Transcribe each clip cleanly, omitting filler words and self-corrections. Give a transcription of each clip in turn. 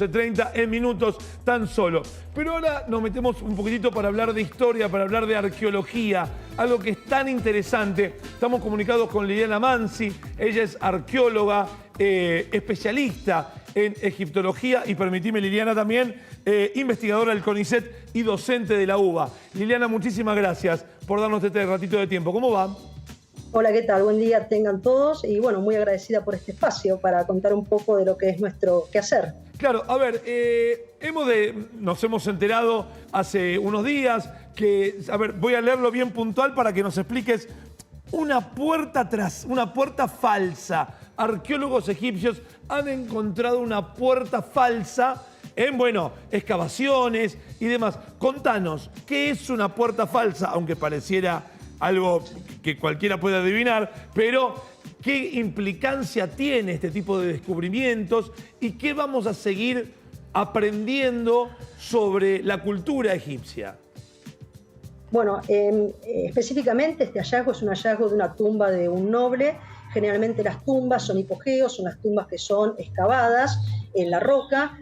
de 30 en minutos tan solo. Pero ahora nos metemos un poquitito para hablar de historia, para hablar de arqueología, algo que es tan interesante. Estamos comunicados con Liliana Mansi, ella es arqueóloga, especialista en egiptología y, permitime, Liliana, también investigadora del CONICET y docente de la UBA. Liliana, muchísimas gracias por darnos este ratito de tiempo. ¿Cómo va? Hola, ¿qué tal? Buen día tengan todos y bueno, muy agradecida por este espacio para contar un poco de lo que es nuestro quehacer. Claro, a ver, nos hemos enterado hace unos días que, a ver, voy a leerlo bien puntual para que nos expliques una puerta falsa. Arqueólogos egipcios han encontrado una puerta falsa en, bueno, excavaciones y demás. Contanos, ¿qué es una puerta falsa? Aunque pareciera algo que cualquiera puede adivinar, pero ¿qué implicancia tiene este tipo de descubrimientos y qué vamos a seguir aprendiendo sobre la cultura egipcia? Bueno, específicamente este hallazgo es un hallazgo de una tumba de un noble. Generalmente las tumbas son hipogeos, son las tumbas que son excavadas en la roca,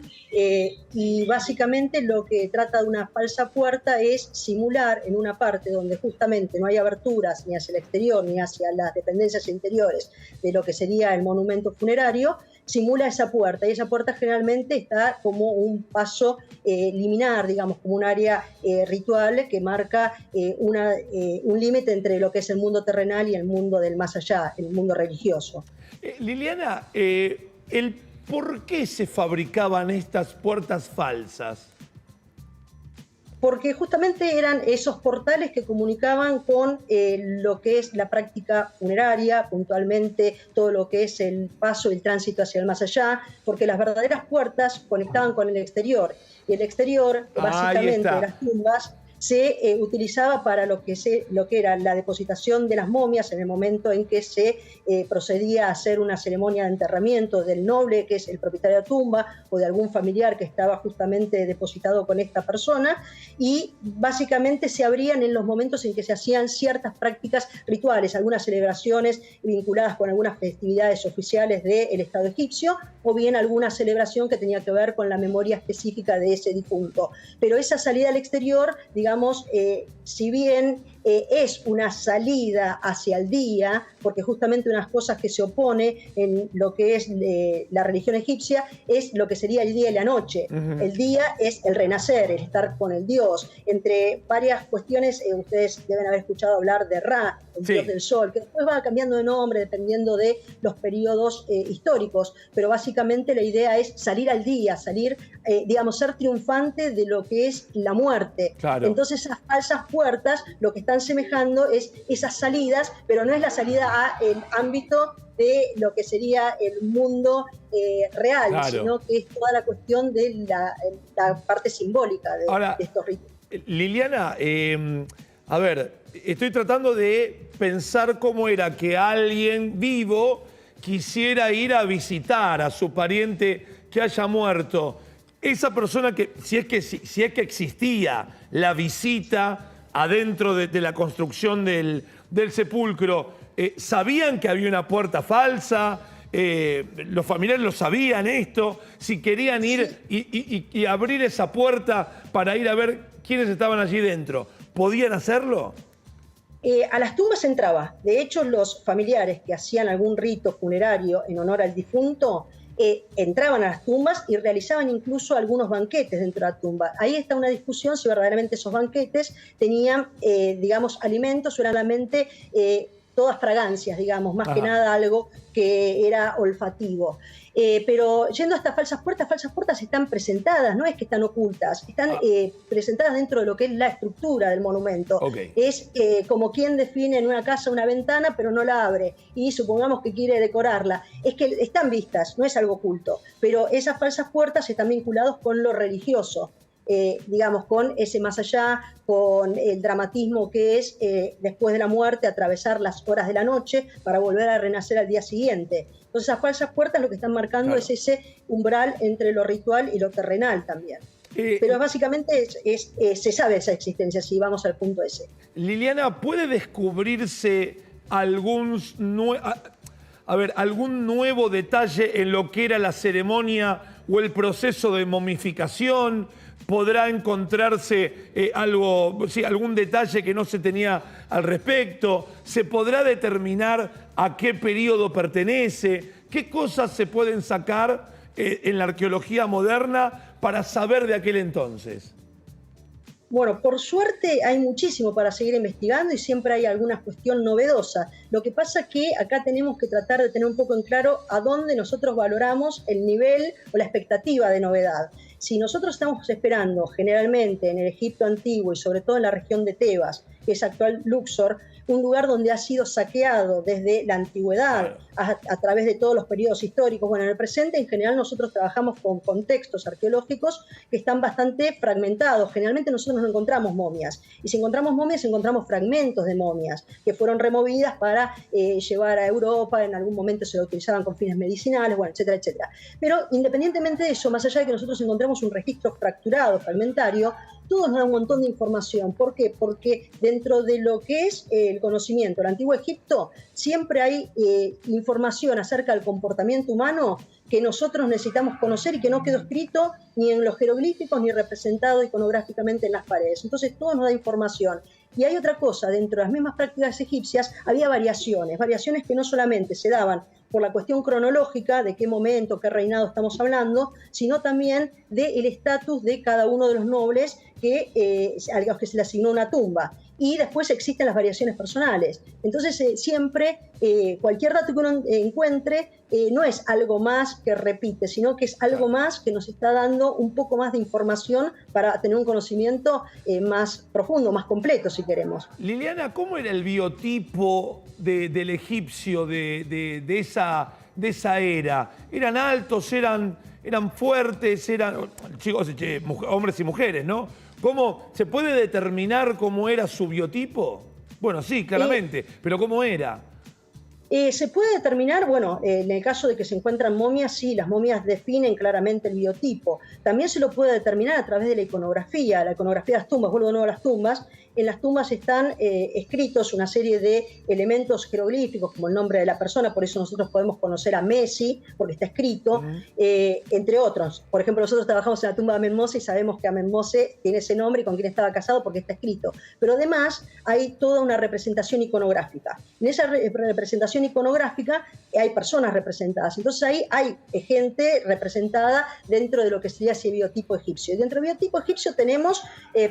y básicamente lo que trata de una falsa puerta es simular en una parte donde justamente no hay aberturas ni hacia el exterior ni hacia las dependencias interiores de lo que sería el monumento funerario, simula esa puerta, y esa puerta generalmente está como un paso liminar, digamos, como un área ritual que marca un límite entre lo que es el mundo terrenal y el mundo del más allá, el mundo religioso. Liliana, ¿por qué se fabricaban estas puertas falsas? Porque justamente eran esos portales que comunicaban con lo que es la práctica funeraria, puntualmente todo lo que es el paso, el tránsito hacia el más allá, porque las verdaderas puertas conectaban con el exterior, y el exterior, básicamente, de las tumbas, se utilizaba para lo que era la depositación de las momias en el momento en que se procedía a hacer una ceremonia de enterramiento del noble, que es el propietario de la tumba, o de algún familiar que estaba justamente depositado con esta persona, y básicamente se abrían en los momentos en que se hacían ciertas prácticas rituales, algunas celebraciones vinculadas con algunas festividades oficiales del Estado egipcio, o bien alguna celebración que tenía que ver con la memoria específica de ese difunto. Pero esa salida al exterior, digamos, si bien es una salida hacia el día, porque justamente unas cosas que se opone en lo que es la religión egipcia es lo que sería el día y la noche. El día es el renacer, el estar con el Dios. Entre varias cuestiones, ustedes deben haber escuchado hablar de Ra, el Dios del Sol, que después va cambiando de nombre dependiendo de los periodos históricos, pero básicamente la idea es salir al día, digamos, ser triunfante de lo que es la muerte. Claro. Entonces esas falsas puertas lo que están semejando es esas salidas, pero no es la salida al ámbito de lo que sería el mundo real, claro, sino que es toda la cuestión de la parte simbólica de estos ritos. Liliana, a ver, estoy tratando de pensar cómo era que alguien vivo quisiera ir a visitar a su pariente que haya muerto. Esa persona que, si es que existía la visita adentro de la construcción del sepulcro, ¿sabían que había una puerta falsa? ¿Los familiares lo sabían esto? Si querían ir y abrir esa puerta para ir a ver quiénes estaban allí dentro, ¿podían hacerlo? A las tumbas entraba. De hecho, los familiares que hacían algún rito funerario en honor al difunto entraban a las tumbas y realizaban incluso algunos banquetes dentro de la tumba. Ahí está una discusión si verdaderamente esos banquetes tenían, digamos, alimentos o eran solamente todas fragancias, digamos, más que nada algo que era olfativo. Pero yendo a estas falsas puertas están presentadas, no es que están ocultas, están presentadas dentro de lo que es la estructura del monumento. Es como quien define en una casa una ventana pero no la abre y supongamos que quiere decorarla. Es que están vistas, no es algo oculto, pero esas falsas puertas están vinculadas con lo religioso. Digamos, con ese más allá, con el dramatismo que es después de la muerte atravesar las horas de la noche para volver a renacer al día siguiente. Entonces esas falsas puertas lo que están marcando es ese umbral entre lo ritual y lo terrenal también. Pero básicamente se sabe esa existencia, si vamos al punto ese. Liliana, ¿puede descubrirse algún nuevo detalle en lo que era la ceremonia o el proceso de momificación? ¿Podrá encontrarse algún detalle que no se tenía al respecto? ¿Se podrá determinar a qué periodo pertenece? ¿Qué cosas se pueden sacar en la arqueología moderna para saber de aquel entonces? Bueno, por suerte hay muchísimo para seguir investigando y siempre hay alguna cuestión novedosa. Lo que pasa es que acá tenemos que tratar de tener un poco en claro a dónde nosotros valoramos el nivel o la expectativa de novedad. Si nosotros estamos esperando generalmente en el Egipto antiguo y sobre todo en la región de Tebas, que es actual Luxor, un lugar donde ha sido saqueado desde la antigüedad a través de todos los periodos históricos. Bueno, en el presente en general nosotros trabajamos con contextos arqueológicos que están bastante fragmentados. Generalmente nosotros no encontramos momias. Y si encontramos momias, encontramos fragmentos de momias que fueron removidas para llevar a Europa. En algún momento se lo utilizaban con fines medicinales, bueno, etcétera, etcétera. Pero independientemente de eso, más allá de que nosotros encontremos un registro fracturado, fragmentario, todo nos da un montón de información. ¿Por qué? Porque dentro de lo que es el conocimiento del Antiguo Egipto, siempre hay información acerca del comportamiento humano que nosotros necesitamos conocer y que no quedó escrito ni en los jeroglíficos ni representado iconográficamente en las paredes. Entonces, todo nos da información. Y hay otra cosa, dentro de las mismas prácticas egipcias había variaciones que no solamente se daban por la cuestión cronológica de qué momento, qué reinado estamos hablando, sino también del estatus de cada uno de los nobles a los que se le asignó una tumba. Y después existen las variaciones personales. Entonces, siempre cualquier dato que uno encuentre no es algo más que repite, sino que es algo más que nos está dando un poco más de información para tener un conocimiento más profundo, más completo, si queremos. Liliana, ¿cómo era el biotipo del egipcio de esa era? ¿Eran altos, eran fuertes, eran chicos, hombres y mujeres, ¿no? ¿Cómo se puede determinar cómo era su biotipo? Bueno, sí, claramente, pero ¿cómo era? Se puede determinar, bueno, en el caso de que se encuentran momias, sí, las momias definen claramente el biotipo. También se lo puede determinar a través de la iconografía de las tumbas. Vuelvo de nuevo a las tumbas. En las tumbas están escritos una serie de elementos jeroglíficos, como el nombre de la persona, por eso nosotros podemos conocer a Messi, porque está escrito, entre otros. Por ejemplo, nosotros trabajamos en la tumba de Amenmose y sabemos que Amenmose tiene ese nombre y con quién estaba casado porque está escrito. Pero además hay toda una representación iconográfica. En esa representación iconográfica hay personas representadas. Entonces ahí hay gente representada dentro de lo que sería ese biotipo egipcio. Y dentro del biotipo egipcio tenemos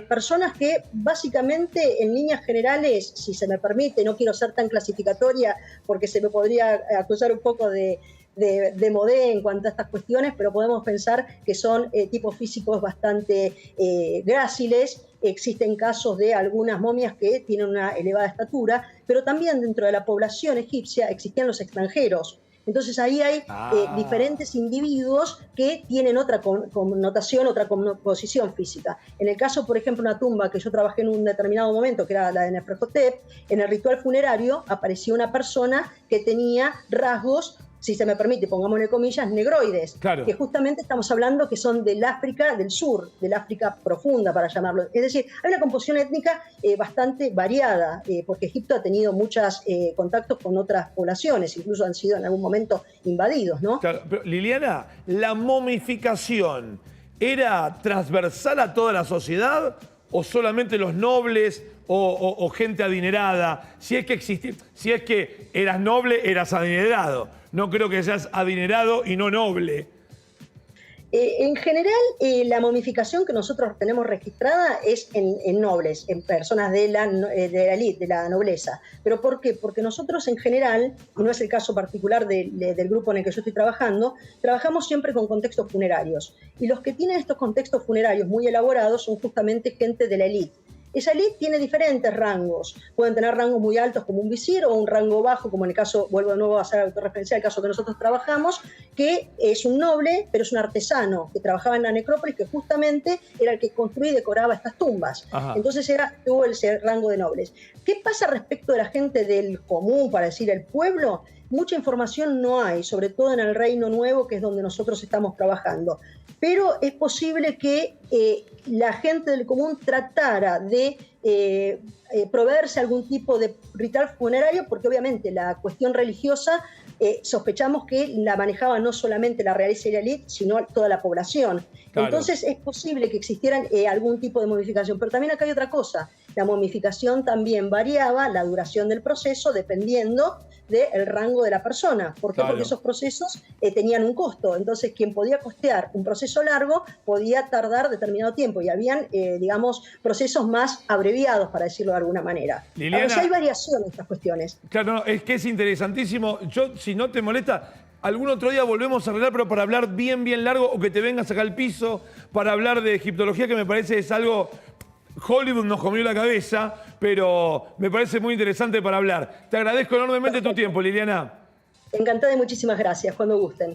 personas que básicamente, en líneas generales, si se me permite, no quiero ser tan clasificatoria porque se me podría acusar un poco de modé en cuanto a estas cuestiones, pero podemos pensar que son tipos físicos bastante gráciles. Existen casos de algunas momias que tienen una elevada estatura, pero también dentro de la población egipcia existían los extranjeros. Entonces ahí hay diferentes individuos que tienen otra connotación, otra composición física. En el caso, por ejemplo, una tumba que yo trabajé en un determinado momento, que era la de Neferhotep, en el ritual funerario apareció una persona que tenía rasgos, si se me permite, pongámosle comillas, negroides, claro, que justamente estamos hablando que son del África del sur, del África profunda, para llamarlo. Es decir, hay una composición étnica bastante variada, porque Egipto ha tenido muchos contactos con otras poblaciones, incluso han sido en algún momento invadidos, ¿no? Claro, pero Liliana, ¿la momificación era transversal a toda la sociedad o solamente los nobles o gente adinerada? Si es que existía, si es que eras noble, eras adinerado. No creo que seas adinerado y no noble. En general, la momificación que nosotros tenemos registrada es en nobles, en personas de la élite, de la nobleza. ¿Pero por qué? Porque nosotros en general, y no es el caso particular del grupo en el que yo estoy trabajando, trabajamos siempre con contextos funerarios. Y los que tienen estos contextos funerarios muy elaborados son justamente gente de la élite. Esa élite tiene diferentes rangos. Pueden tener rangos muy altos como un visir o un rango bajo, como en el caso, vuelvo de nuevo a hacer autorreferencia, el caso que nosotros trabajamos, que es un noble, pero es un artesano que trabajaba en la necrópolis, que justamente era el que construía y decoraba estas tumbas. Ajá. Entonces tuvo ese rango de nobles. ¿Qué pasa respecto de la gente del común, para decir el pueblo? Mucha información no hay, sobre todo en el Reino Nuevo, que es donde nosotros estamos trabajando. Pero es posible que la gente del común tratara de proveerse algún tipo de ritual funerario, porque obviamente la cuestión religiosa sospechamos que la manejaba no solamente la realeza y la élite, sino toda la población. Claro. Entonces es posible que existieran algún tipo de momificación, pero también acá hay otra cosa. La momificación también variaba la duración del proceso dependiendo del rango de la persona. ¿Por qué? Claro. Porque esos procesos tenían un costo. Entonces, quien podía costear un proceso largo podía tardar determinado tiempo y habían, digamos, procesos más abreviados, para decirlo de alguna manera. Liliana, o sea, hay variación en estas cuestiones. Claro, no, es que es interesantísimo. Yo, si no te molesta, algún otro día volvemos a arreglar, pero para hablar bien, bien largo, o que te vengas acá al piso, para hablar de egiptología, que me parece es algo... Hollywood nos comió la cabeza, pero me parece muy interesante para hablar. Te agradezco enormemente tu tiempo, Liliana. Encantada y muchísimas gracias, cuando gusten.